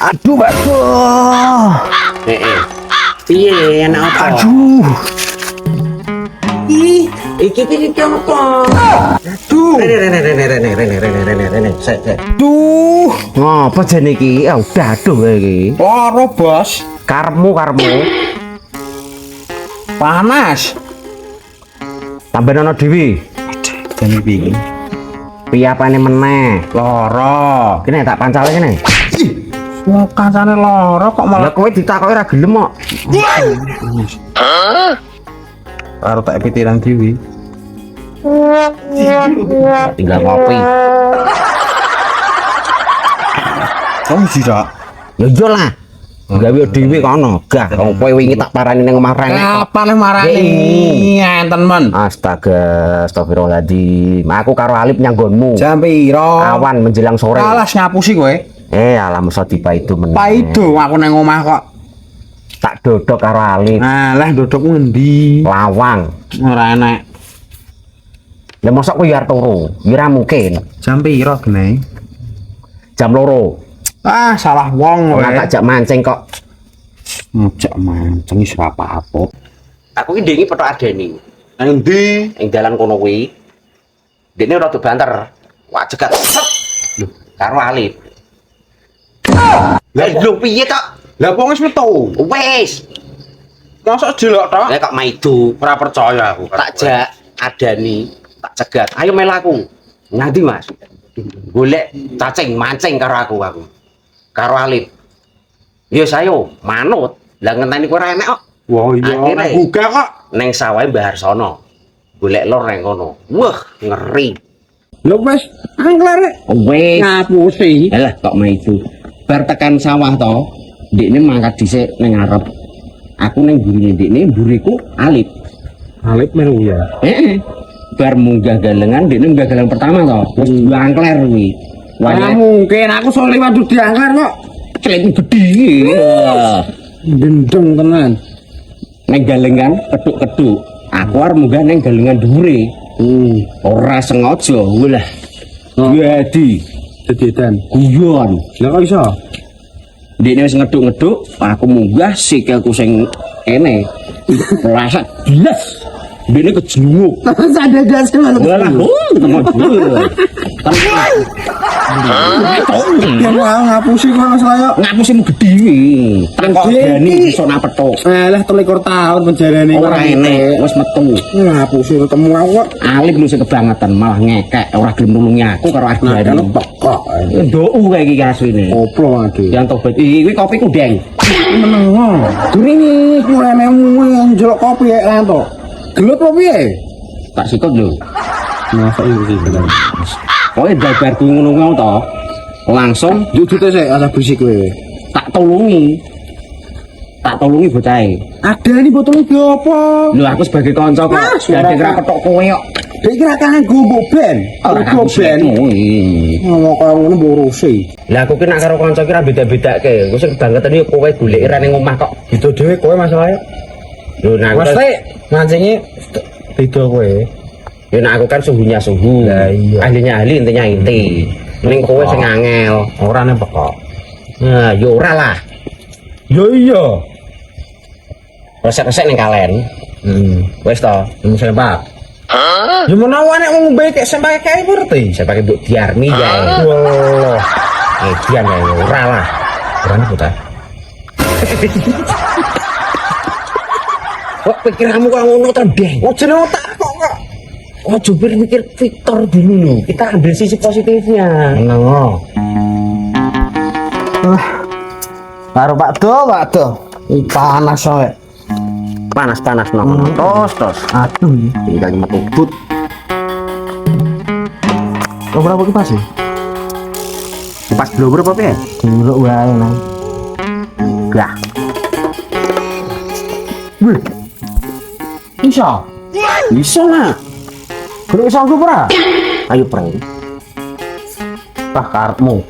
Aduh, bagus. Piye enak apa? Aduh. Iki apa? Aduh. Rene. Duh. Ngapa jane iki? Ah udah aduh iki. Loro, Bos. Karmu. Panas. Tambah ana dhewe. Jane piye? Piye apane meneh? Loro. Kene tak pancale kene. Wong kancane loro kok Lah malah kowe ditakoki ora gelem kok. karo tak pitiran dhewe. Tinggal ngopi. Kamu sira. Ya iya lah. Gawe dhewe kono. Gah wong kowe wingi tak parani ning omah Renek kok. Apa nih marane? Ngenten men. Astaga, astagfirullahaladzim. Aku karo Alip nyanggonmu. Jam piro? Awan menjelang sore. Alas ngapusi kowe. Alah mesti dipaido meneh. Paido aku nang omah kok. Tak dodok karo Alip. Alah dodok ngendi? Lawang. Ora enak. Lah mosok kowe ya turu. Ya ora mungkin. Jam piro gene? Jam 2. Ah, salah wong kowe. Ora tak jak mancing kok. Ngejak mancing wis ora apa-apa. Aku iki ndengi petok adeni. Nang ndi? Ing dalan kono kuwi. Dene rada banter. Wah cegat. Set. Lho, karo Alip. Lah lho piye tok? Lah wong wis metu. Wis. Mosok jelok tok? Lah kok maido. Ora percaya aku. Tak jak adani, tak cegat. Ayo melaku. Nanti Mas. Golek cacing mancing karo aku. Karo Alip. Yo sayo manut. Lah ngenteni kowe ora enek kok. Wah iya, Akhirnya. nang buka kok. Neng sawah Mbah Harsono. Golek lor nang kono. Wah, ngeri. Lho wis angler Wes. ngapusi. Alah kok maido. Bar tekan sawah to, ndekne mangkat dhisik ning ngarep. Aku ning burine ndekne, mburiku Alip. Alip melu ya. Bar munggah galengan, ndekne munggah galengan pertama to. Terus dua angkler kuwi. Ora mungkin aku soal liwat diangler kok. Celeng gedhe. Gendeng tenan. Neng galengan keduk-keduk. Aku arep munggah neng galengan dhuwure. Ora sengaja. Walah. Jadi Dededan. guyon. Lah kok iso? Ndekne wis ngeduk-ngeduk, aku munggah sikilku sing kene. Rasa jelas. Ndekne kejenuk. Sadar gas malu. Walah, temen dulu. Ya ngapusi kok saya. Ngapusi mu gedhe iki. Kok berani iso napethuk. Alah 23 tahun penjarane Ora enek, wis metu. Ngapusi ketemu aku kok. Alip lu sing kebangetan malah ngekek ora gelem nulungi aku karo Nah, Ardiani. pekok. Ndok kae iki asline. Koplo ade. Yang tobat iki kopi kudeng. Meneng. Durung mulai nemu njelok kopi ya to. Gelut apa piye? Tak sikut lho. Masa iki bener. Kowe dabarku ngono-ngono to. Langsung Jujute sik ana berisik kowe. tak tulungi. Tak tulungi bocahe. Ada ini botol iki apa? Lho aku sebagai kanca kok Mas, dadi ora ra petok kowe kok. Dek kira kan gumbo ben. Ora Gumbo ben. Ngomong kaya ngono mburusi. Lah aku ki nak karo kanca ki ra beda-bedake. Aku sing kebangetan iki kowe goleki ra ning omah kok. Itu dhewe kowe masalahnya. Lho nah aku Mesti mancinge beda kowe. ya nah aku kan suhunya suhu. Lah iya. Ahlinya ahli intinya inti. Ning kowe sing angel. Ora nek pekok. Nah, ya ora lah. Yo iya. Resek-resek ning kalen. Wis to. Ilmu sempak. Ya menawa nek ngombe kek sempak kae ngerti. Saya pakai Mbok Diarmi ya. Wah. Dian ya ora lah. Berani putar. Kok pikiranmu kok ngono to, Deng? Oh jeneng otak kok. Oh, coba mikir Victor dulu loh. Kita ambil sisi positifnya. Meneng. Karo Pak Do. Panas soe. Panas no. Tos. Aduh. Tinggal metu but. Kok berapa ki pas? Pas blower apa ya? Dulu wae nang. Gah. Wih. Bisa. Bisa lah. Kudu sanggup ora? Ayo, Preng. Tah karepmu.